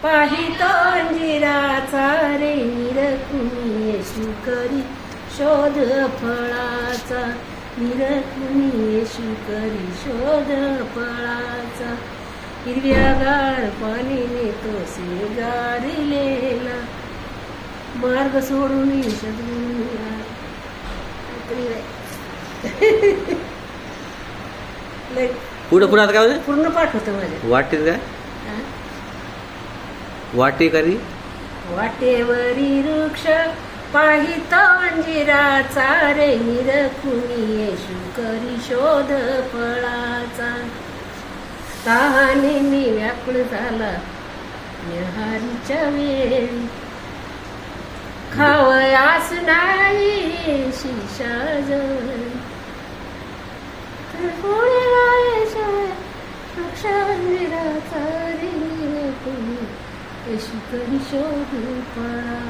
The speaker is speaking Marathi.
पाहितो अंजिराचा रे निरखुनी येशू करी शोध फळाचा, निरखुनी येशू करी शोध फळाचा. हिरव्यागार पाणीने तो गारलेला मार्ग सोडून पुढं पुढं आता काय पूर्ण पाठ होतं माझ्या. वाटेल काय वाटेकरी वाटेवरी वृक्ष पाहितो अंजिराचा रे निरखुनी येशू करी शोध फळाचा. तहाने मी व्याकुळ झाला न्याहारीच्या वेळी, खावयास नाही शिशाजवळ. तर पुढे गायच्या वृक्ष अंजिराचा रे निरखुनी येशू करी शोध फळाचा.